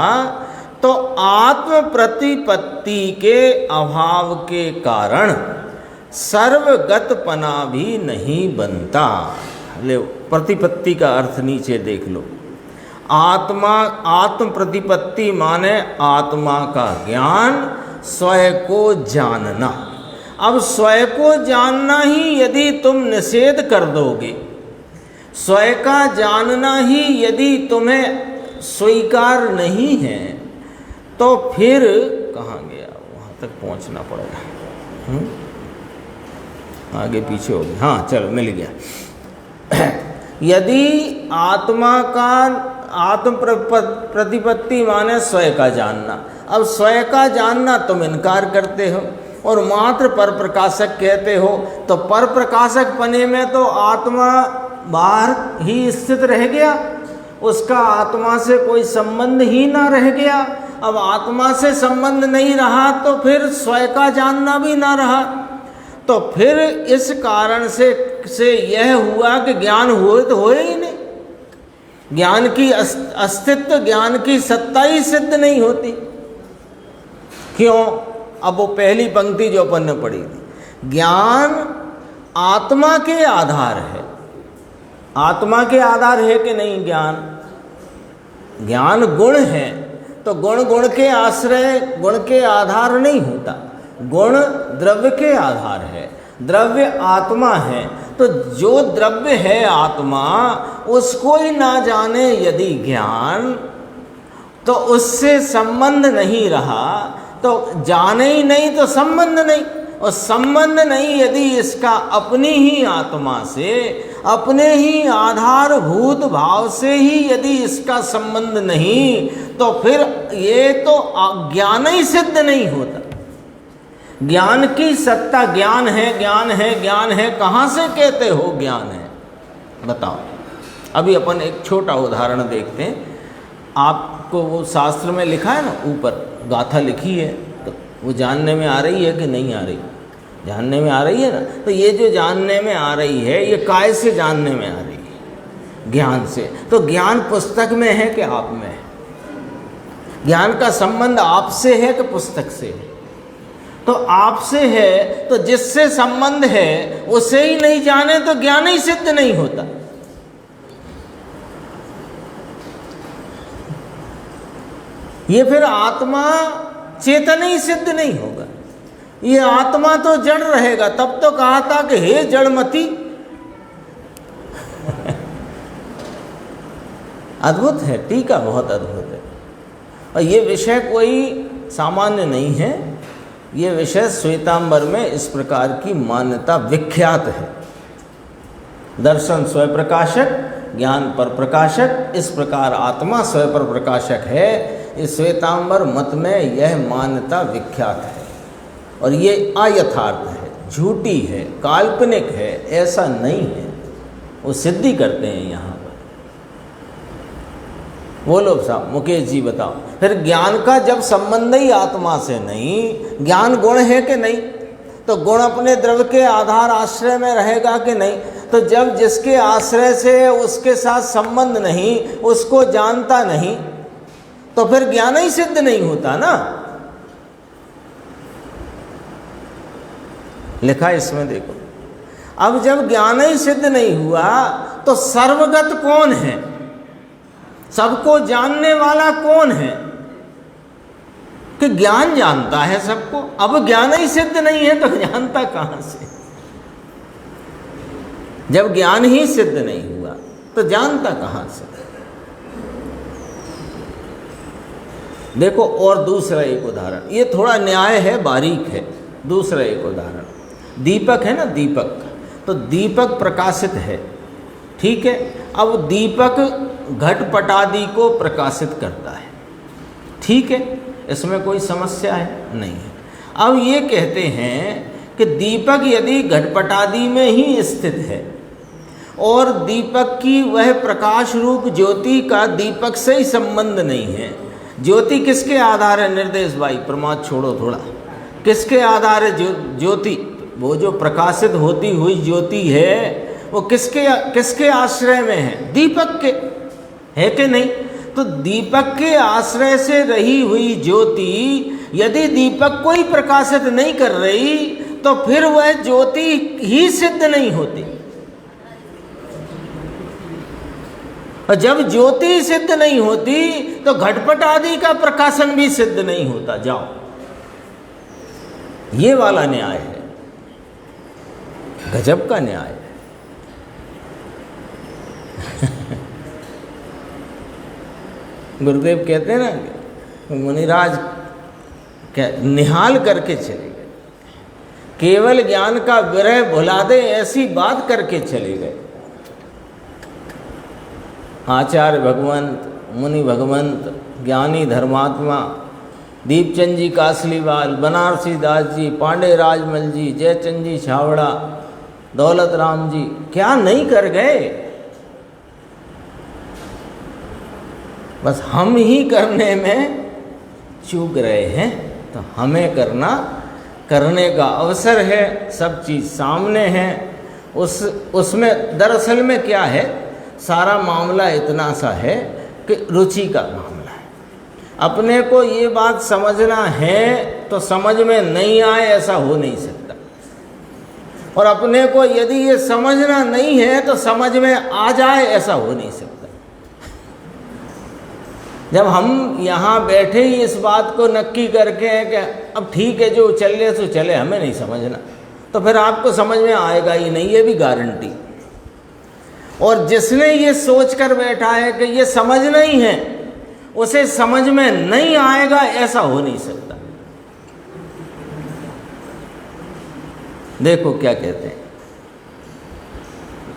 तो आत्म प्रतिपत्ति के अभाव के कारण सर्वगतपना भी नहीं बनता। ले, प्रतिपत्ति का अर्थ नीचे देख लो। आत्मा, आत्म प्रतिपत्ति माने आत्मा का ज्ञान, स्वयं को जानना। अब स्वयं को जानना ही यदि तुम निषेध कर दोगे, स्वयं का जानना ही यदि तुम्हें स्वीकार नहीं है, तो फिर कहाँ गया? वहाँ तक पहुँचना पड़ेगा। आगे पीछे हो गया। हाँ चलो, मिल गया। यदि आत्मा का आत्म प्रतिपत्ति माने स्वयं का जानना, अब स्वयं का जानना तुम इनकार करते हो और मात्र पर प्रकाशक कहते हो, तो पर प्रकाशक पने में तो आत्मा बाहर ही स्थित रह गया, उसका आत्मा से कोई संबंध ही ना रह गया। अब आत्मा से संबंध नहीं रहा तो फिर स्वयं का जानना भी ना रहा। तो फिर इस कारण से यह हुआ कि ज्ञान हुए तो होए ही नहीं, ज्ञान की अस्तित्व, ज्ञान की सत्ता ही सिद्ध नहीं होती। क्यों? अब वो पहली पंक्ति जो अपन ने पढ़ी थी, ज्ञान आत्मा के आधार है। आत्मा के आधार है कि नहीं ज्ञान? ज्ञान गुण है, तो गुण गुण के आश्रय, गुण के आधार नहीं होता। गुण द्रव्य के आधार है, द्रव्य आत्मा है। तो जो द्रव्य है आत्मा, उसको ही ना जाने यदि ज्ञान, तो उससे संबंध नहीं रहा। तो जाने ही नहीं तो संबंध नहीं, और संबंध नहीं यदि इसका अपनी ही आत्मा से, अपने ही आधारभूत भाव से ही यदि इसका संबंध नहीं, तो फिर ये तो ज्ञान ही सिद्ध नहीं होता। ज्ञान की सत्ता ज्ञान है, ज्ञान है, ज्ञान है, कहाँ से कहते हो ज्ञान है? बताओ। अभी अपन एक छोटा उदाहरण देखते हैं। आपको वो शास्त्र में लिखा है ना, ऊपर गाथा लिखी है, तो वो जानने में आ रही है कि नहीं आ रही? जानने में आ रही है ना। तो ये जो जानने में आ रही है, ये काय से जानने में आ रही है? ज्ञान से। तो ज्ञान पुस्तक में है कि आप में है? ज्ञान का संबंध आपसे है कि पुस्तक से है? तो आपसे है, तो जिससे संबंध है उसे ही नहीं जाने तो ज्ञान ही सिद्ध नहीं होता। ये फिर आत्मा चेतन ही सिद्ध नहीं होगा। ये आत्मा तो जड़ रहेगा। तब तो कहा था कि हे जड़मती। अद्भुत है, टीका बहुत अद्भुत है। और ये विषय कोई सामान्य नहीं है। ये विषय श्वेतांबर में इस प्रकार की मान्यता विख्यात है। दर्शन स्वयं प्रकाशक, ज्ञान पर प्रकाशक, इस प्रकार आत्मा स्वयं पर प्रकाशक है। इस श्वेतांबर मत में यह मान्यता विख्यात है और ये अयथार्थ है, झूठी है, काल्पनिक है, ऐसा नहीं है। वो सिद्धि करते हैं यहाँ पर। बोलो साहब, मुकेश जी बताओ। फिर ज्ञान का जब संबंध ही आत्मा से नहीं, ज्ञान गुण है कि नहीं? तो गुण अपने द्रव्य के आधार आश्रय में रहेगा कि नहीं? तो जब जिसके आश्रय से उसके साथ संबंध नहीं, उसको जानता नहीं, तो फिर ज्ञान ही सिद्ध नहीं होता ना। लिखा इसमें देखो। अब जब ज्ञान ही सिद्ध नहीं हुआ तो सर्वगत कौन है? सबको जानने वाला कौन है? कि ज्ञान जानता है सबको। अब ज्ञान ही सिद्ध नहीं है तो जानता कहां से? जब ज्ञान ही सिद्ध नहीं हुआ तो जानता कहां से? देखो, और दूसरा एक उदाहरण, ये थोड़ा न्याय है, बारीक है। दूसरा एक उदाहरण, दीपक है ना, दीपक। तो दीपक प्रकाशित है, ठीक है। अब दीपक घटपटादि को प्रकाशित करता है, ठीक है, इसमें कोई समस्या है नहीं है। अब ये कहते हैं कि दीपक यदि घटपटादि में ही स्थित है और दीपक की वह प्रकाश रूप ज्योति का दीपक से ही संबंध नहीं है। ज्योति किसके आधार है? निर्देश भाई, प्रमाद छोड़ो थोड़ा। किसके आधार है ज्योति? वो जो प्रकाशित होती हुई ज्योति है वो किसके आश्रय में है? दीपक के, है कि नहीं? तो दीपक के आश्रय से रही हुई ज्योति यदि दीपक को ही प्रकाशित नहीं कर रही तो फिर वह ज्योति ही सिद्ध नहीं होती। और जब ज्योति सिद्ध नहीं होती तो घटपट आदि का प्रकाशन भी सिद्ध नहीं होता। जाओ, ये वाला न्याय है, गजब का न्याय है। गुरुदेव कहते हैं ना, मुनिराज क्या निहाल करके चले गए, केवल ज्ञान का विरह भुला दे ऐसी बात करके चले गए। आचार्य भगवंत, मुनि भगवंत, ज्ञानी धर्मात्मा, दीपचंद जी कासलीवाल, बनारसी दास जी, पांडे राजमल जी, जयचंद जी छावड़ा, दौलत राम जी, क्या नहीं कर गए। बस हम ही करने में चूक रहे हैं। तो हमें करने का अवसर है, सब चीज़ सामने है। उसमें दरअसल में क्या है, सारा मामला इतना सा है कि रुचि का मामला है। अपने को ये बात समझना है तो समझ में नहीं आए ऐसा हो नहीं सकता, और अपने को यदि ये समझना नहीं है तो समझ में आ जाए ऐसा हो नहीं सकता। जब हम यहाँ बैठे ही इस बात को नक्की करके हैं कि अब ठीक है जो चले सो चले, हमें नहीं समझना, तो फिर आपको समझ में आएगा ही नहीं, ये भी गारंटी। और जिसने ये सोच कर बैठा है कि ये समझना ही है, उसे समझ में नहीं आएगा ऐसा हो नहीं सकता। देखो क्या कहते हैं,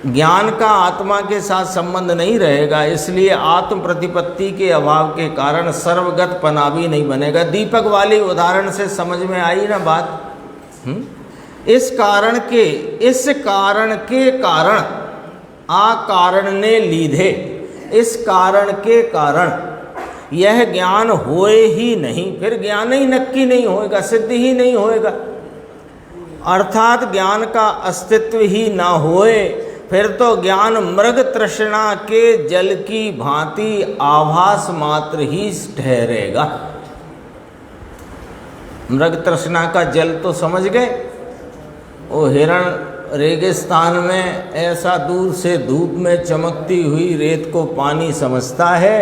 ज्ञान का आत्मा के साथ संबंध नहीं रहेगा, इसलिए आत्म प्रतिपत्ति के अभाव के कारण सर्वगत पना भी नहीं बनेगा। दीपक वाली उदाहरण से समझ में आई ना बात? इस कारण के कारण आ कारण ने लीधे, इस कारण के कारण यह ज्ञान होए ही नहीं, फिर ज्ञान ही नक्की नहीं होएगा, सिद्ध ही नहीं होएगा। अर्थात ज्ञान का अस्तित्व ही ना होए, फिर तो ज्ञान मृग तृष्णा के जल की भांति आभास मात्र ही ठहरेगा। मृग तृष्णा का जल तो समझ गए, वो हिरण रेगिस्तान में ऐसा दूर से धूप में चमकती हुई रेत को पानी समझता है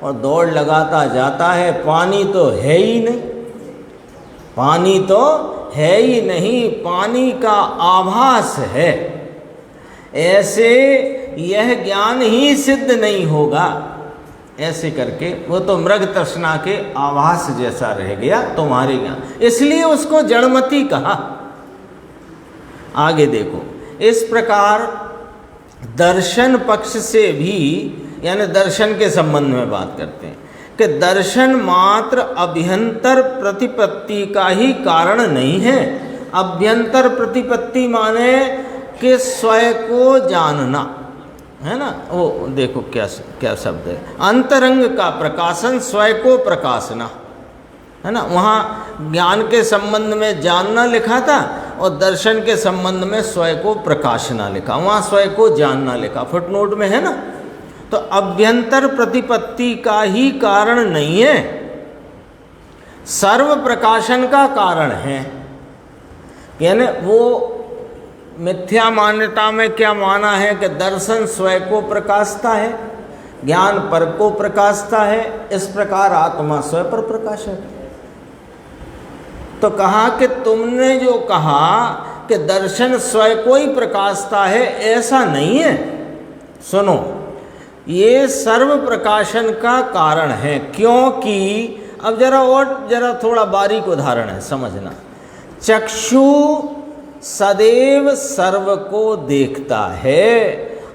और दौड़ लगाता जाता है। पानी तो है ही नहीं, पानी तो है ही नहीं, पानी का आभास है। ऐसे यह ज्ञान ही सिद्ध नहीं होगा। ऐसे करके वो तो मृग तृष्णा के आभास जैसा रह गया तुम्हारे ज्ञान, इसलिए उसको जड़मति कहा। आगे देखो, इस प्रकार दर्शन पक्ष से भी, यानी दर्शन के संबंध में बात करते हैं कि दर्शन मात्र अभ्यंतर प्रतिपत्ति का ही कारण नहीं है। अभ्यंतर प्रतिपत्ति माने कि स्वयं को जानना, है ना। वो देखो क्या शब्द है, अंतरंग का प्रकाशन, स्वयं को प्रकाशना, है ना। वहाँ ज्ञान के संबंध में जानना लिखा था और दर्शन के संबंध में स्वयं को प्रकाशना लिखा, वहाँ स्वयं को जानना लिखा, फुटनोट में, है ना। तो अभ्यंतर प्रतिपत्ति का ही कारण नहीं है, सर्व प्रकाशन का कारण है। यानी वो मिथ्या मान्यता में क्या माना है कि दर्शन स्वयं को प्रकाशता है, ज्ञान पर को प्रकाशता है, इस प्रकार आत्मा स्वयं पर प्रकाशक है। तो कहा कि तुमने जो कहा कि दर्शन स्वयं को ही प्रकाशता है, ऐसा नहीं है। सुनो, ये सर्व प्रकाशन का कारण है, क्योंकि अब जरा थोड़ा बारीक उदाहरण है, समझना। चक्षु सदैव सर्व को देखता है,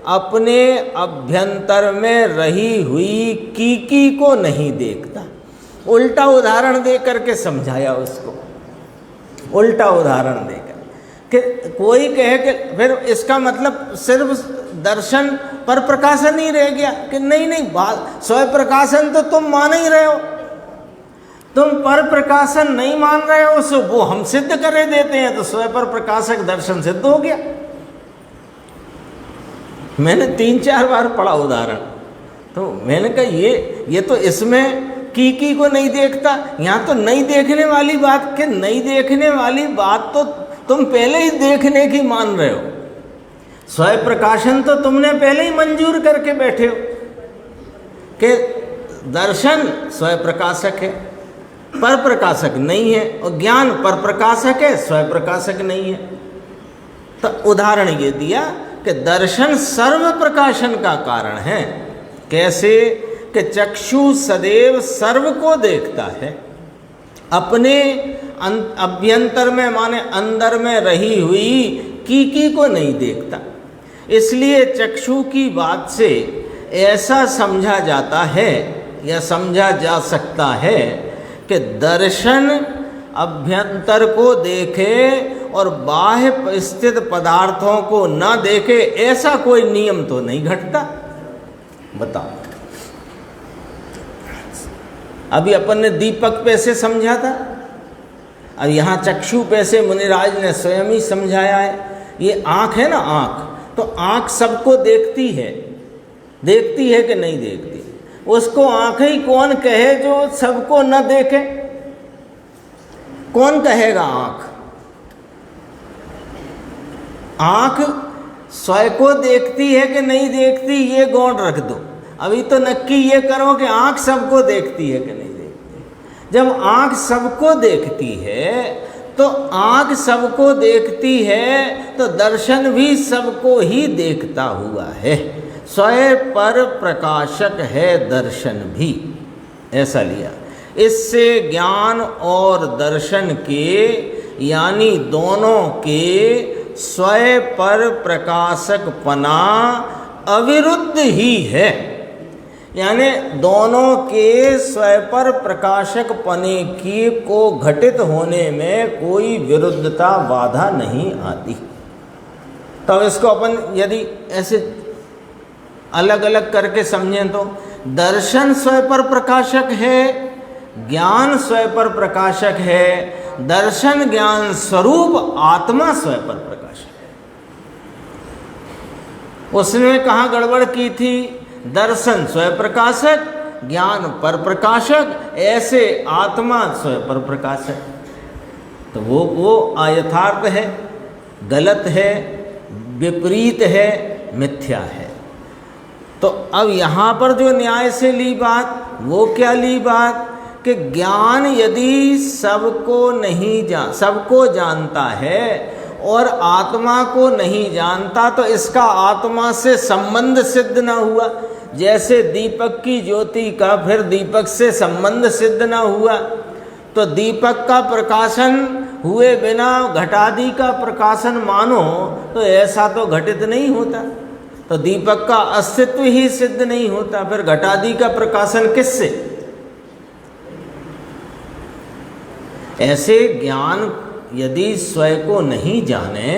अपने अभ्यंतर में रही हुई कीकी को नहीं देखता। उल्टा उदाहरण दे करके समझाया उसको, उल्टा उदाहरण देकर कि कोई कहे कि फिर इसका मतलब सिर्फ दर्शन पर प्रकाशन ही रह गया, कि नहीं, बात स्वयं प्रकाशन तो तुम मान ही रहे हो, तुम पर प्रकाशन नहीं मान रहे हो, सो वो हम सिद्ध करे देते हैं, तो स्वयं पर प्रकाशक दर्शन सिद्ध हो गया। मैंने 3-4 बार पढ़ा उदाहरण, तो मैंने कहा ये तो इसमें की को नहीं देखता, यहाँ तो नहीं देखने वाली बात, कि नहीं देखने वाली बात तो तुम पहले ही देखने की मान रहे हो। स्वयं प्रकाशन तो तुमने पहले ही मंजूर करके बैठे हो कि दर्शन स्वयं प्रकाशक है, पर प्रकाशक नहीं है, और ज्ञान पर प्रकाशक है, स्वयं प्रकाशक नहीं है। तो उदाहरण ये दिया कि दर्शन सर्व प्रकाशन का कारण है। कैसे? कि चक्षु सदैव सर्व को देखता है, अपने अभ्यंतर में माने अंदर में रही हुई कीकी को नहीं देखता। इसलिए चक्षु की बात से ऐसा समझा जाता है या समझा जा सकता है कि दर्शन अभ्यंतर को देखे और बाह्य स्थित पदार्थों को न देखे, ऐसा कोई नियम तो नहीं घटता। बताओ, अभी अपन ने दीपक पे से समझा था, अब यहाँ चक्षु पे से मुनिराज ने स्वयं ही समझाया है। ये आँख है ना, आँख, तो आँख सबको देखती है कि नहीं देखती? उसको आँख ही कौन कहे जो सबको न देखे? कौन कहेगा आँख? आँख स्वयं को देखती है कि नहीं देखती, ये गौण रख दो। अभी तो नक्की ये करो कि आँख सबको देखती है कि नहीं देखती। जब आँख सबको देखती है तो आँख सबको देखती है तो दर्शन भी सबको ही देखता हुआ है, स्वयं पर प्रकाशक है दर्शन भी, ऐसा लिया। इससे ज्ञान और दर्शन के यानी दोनों के स्वयं पर प्रकाशक पना अविरुद्ध ही है। यानी दोनों के स्वपर प्रकाशक पने की को घटित होने में कोई विरुद्धता बाधा नहीं आती। तब इसको अपन यदि ऐसे अलग अलग करके समझें तो दर्शन स्वपर प्रकाशक है, ज्ञान स्वपर प्रकाशक है, दर्शन ज्ञान स्वरूप आत्मा स्वपर प्रकाशक है। उसने कहाँ गड़बड़ की थी? दर्शन स्वप्रकाशक, ज्ञान पर प्रकाशक, ऐसे आत्मा स्वपर प्रकाशक। तो वो अयथार्थ है, गलत है, विपरीत है, मिथ्या है। तो अब यहाँ पर जो न्याय से ली बात, वो क्या ली बात कि ज्ञान यदि सबको जानता है और आत्मा को नहीं जानता तो इसका आत्मा से संबंध सिद्ध न हुआ। जैसे दीपक की ज्योति का फिर दीपक से संबंध सिद्ध न हुआ, तो दीपक का प्रकाशन हुए बिना घटादि का प्रकाशन मानो तो ऐसा तो घटित नहीं होता, तो दीपक का अस्तित्व ही सिद्ध नहीं होता, फिर घटादि का प्रकाशन किससे? ऐसे ज्ञान यदि स्वयं को नहीं जाने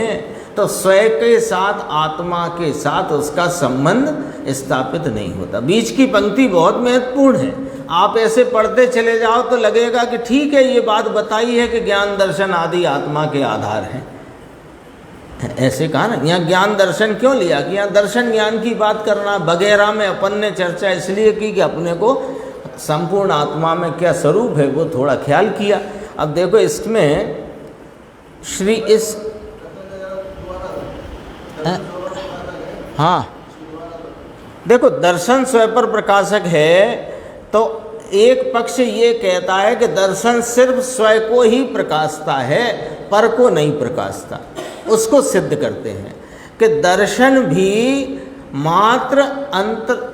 तो स्वयं के साथ आत्मा के साथ उसका संबंध स्थापित नहीं होता। बीच की पंक्ति बहुत महत्वपूर्ण है। आप ऐसे पढ़ते चले जाओ तो लगेगा कि ठीक है, ये बात बताई है कि ज्ञान दर्शन आदि आत्मा के आधार हैं। ऐसे कहा ना, यहाँ ज्ञान दर्शन क्यों लिया कि यहाँ दर्शन ज्ञान की बात करना वगैरह में अपन ने चर्चा इसलिए की कि अपने को संपूर्ण आत्मा में क्या स्वरूप है वो थोड़ा ख्याल किया। अब देखो इसमें हाँ देखो, दर्शन स्वपर प्रकाशक है तो एक पक्ष ये कहता है कि दर्शन सिर्फ स्वयं को ही प्रकाशता है, पर को नहीं प्रकाशता। उसको सिद्ध करते हैं कि दर्शन भी मात्र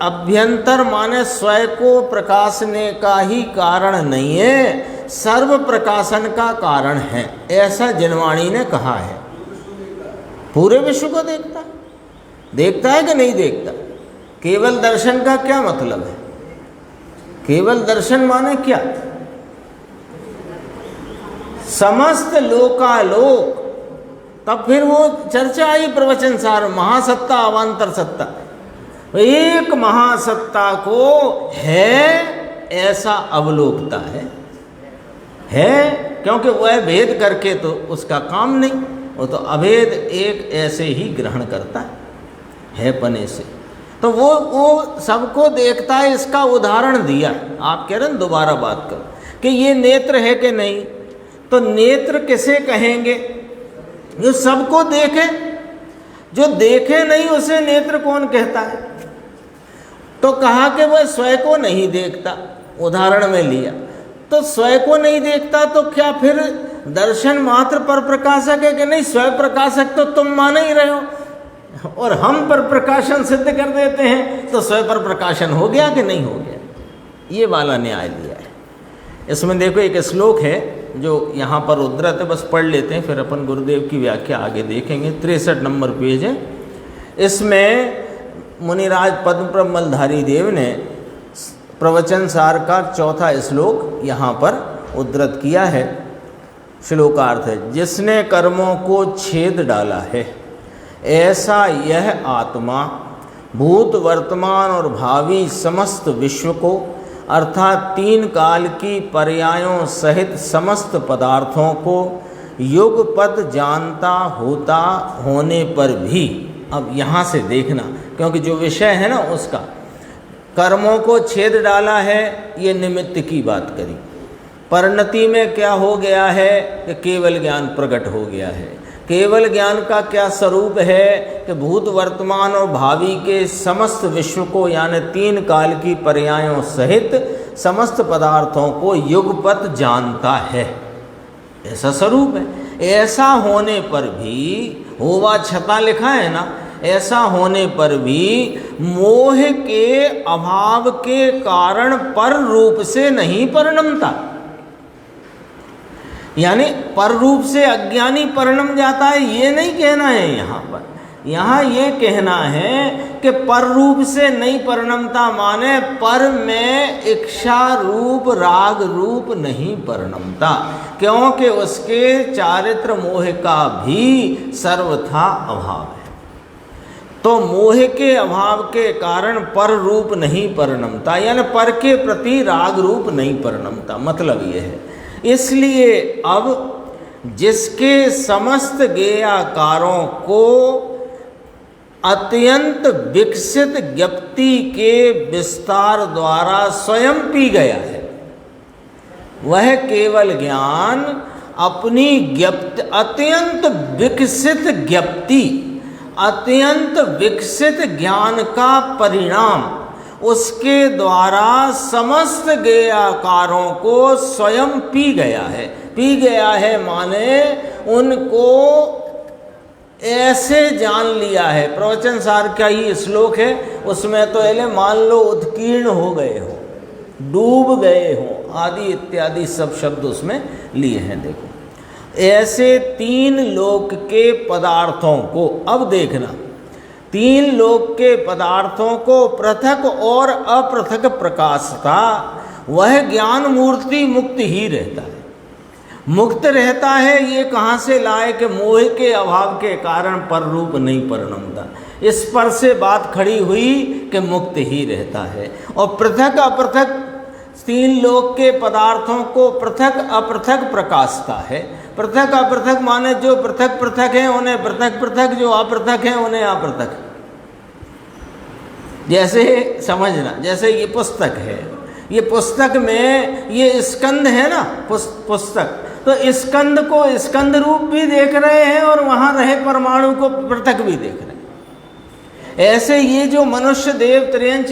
अभ्यंतर माने स्वयं को प्रकाशने का ही कारण नहीं है, सर्व प्रकाशन का कारण है, ऐसा जिनवाणी ने कहा है। पूरे विश्व को देखता है कि नहीं देखता? केवल दर्शन का क्या मतलब है? केवल दर्शन माने क्या? समस्त लोकालोक। तब फिर वो चर्चा आई प्रवचन सार, महासत्ता अवांतर सत्ता। एक महासत्ता को है ऐसा अवलोकता है क्योंकि वह भेद करके तो उसका काम नहीं, वो तो अभेद एक ऐसे ही ग्रहण करता है पने से। तो वो सबको देखता है। इसका उदाहरण दिया। आप कह रहे हैं दोबारा बात करो कि ये नेत्र है कि नहीं, तो नेत्र किसे कहेंगे? जो सबको देखे। जो देखे नहीं उसे नेत्र कौन कहता है? तो कहा कि वह स्वयं को नहीं देखता, उदाहरण में लिया। तो स्वयं को नहीं देखता तो क्या फिर दर्शन मात्र पर प्रकाशक है कि नहीं? स्वयं प्रकाशक तो तुम मान ही रहे हो और हम पर प्रकाशन सिद्ध कर देते हैं, तो स्वयं पर प्रकाशन हो गया कि नहीं हो गया? ये वाला न्याय लिया है। इसमें देखो एक श्लोक है जो यहाँ पर उद्धृत है, बस पढ़ लेते हैं, फिर अपन गुरुदेव की व्याख्या आगे देखेंगे। 63 नंबर पेज है। इसमें मुनिराज पद्म मलधारी देव ने प्रवचन सार का चौथा श्लोक यहाँ पर उद्धृत किया है। श्लोकार्थ है, जिसने कर्मों को छेद डाला है ऐसा यह आत्मा भूत वर्तमान और भावी समस्त विश्व को अर्थात तीन काल की पर्यायों सहित समस्त पदार्थों को युगपत जानता होता होने पर भी, अब यहाँ से देखना क्योंकि जो विषय है ना उसका, कर्मों को छेद डाला है ये निमित्त की बात करी। परिणति में क्या हो गया है कि केवल ज्ञान प्रकट हो गया है। केवल ज्ञान का क्या स्वरूप है कि भूत वर्तमान और भावी के समस्त विश्व को यानी तीन काल की पर्यायों सहित समस्त पदार्थों को युगपत जानता है, ऐसा स्वरूप है। ऐसा होने पर भी, होवा छता लिखा है ना, ऐसा होने पर भी मोह के अभाव के कारण पर रूप से नहीं परिणमता। यानी पर रूप से अज्ञानी परिणम जाता है ये नहीं कहना है यहाँ पर, यहाँ ये कहना है कि पर रूप से नहीं परिणमता, माने पर में इच्छा रूप राग रूप नहीं परिणमता, क्योंकि उसके चारित्र मोह का भी सर्वथा अभाव है। तो मोह के अभाव के कारण पर रूप नहीं परिणमता, यानी पर के प्रति राग रूप नहीं परिणमता, मतलब ये है। इसलिए अब जिसके समस्त गेयाकारों को अत्यंत विकसित ज्ञप्ति के विस्तार द्वारा स्वयं पी गया है, वह केवल ज्ञान अपनी अत्यंत विकसित ज्ञप्ति, अत्यंत विकसित ज्ञान का परिणाम उसके द्वारा समस्त गेयाकारों को स्वयं पी गया है। पी गया है माने उनको ऐसे जान लिया है। प्रवचन सार का ही श्लोक है, उसमें तो एले मान लो उत्कीर्ण हो गए हो, डूब गए हो, आदि इत्यादि सब शब्द उसमें लिए हैं। देखो, ऐसे तीन लोक के पदार्थों को, अब देखना, तीन लोक के पदार्थों को पृथक और अपृथक प्रकाशता वह ज्ञान मूर्ति मुक्त ही रहता है। मुक्त रहता है, ये कहाँ से लाए कि मोह के अभाव के कारण पर रूप नहीं परिणमता। इस पर से बात खड़ी हुई कि मुक्त ही रहता है। और पृथक अपृथक तीन लोक के पदार्थों को पृथक अपृथक प्रकाशता है। पृथक अपृथक माने जो पृथक पृथक हैं उन्हें पृथक पृथक, जो अपृथक हैं उन्हें अपृथक। जैसे समझना, जैसे ये पुस्तक है, ये पुस्तक में ये स्कंद है ना, पुस्तक, तो स्कंद को स्कंद रूप भी देख रहे हैं और वहाँ रहे परमाणु को पृथक भी देख रहे हैं। ऐसे ये जो मनुष्य देव त्रियंच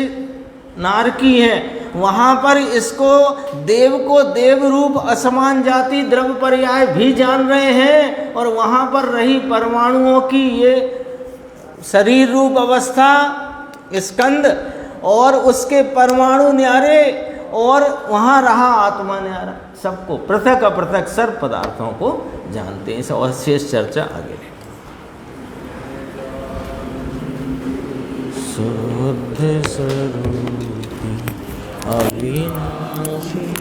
नारकी हैं, वहाँ पर इसको देव को देव रूप असमान जाति द्रव्य पर्याय भी जान रहे हैं, और वहाँ पर रही परमाणुओं की ये शरीर रूप अवस्था स्कंद, और उसके परमाणु न्यारे, और वहाँ रहा आत्मा न्यारा। सबको पृथक अपृथक सर्व पदार्थों को जानते हैं। और शेष चर्चा आगे। शुद्ध स्वरूपी अविनाशी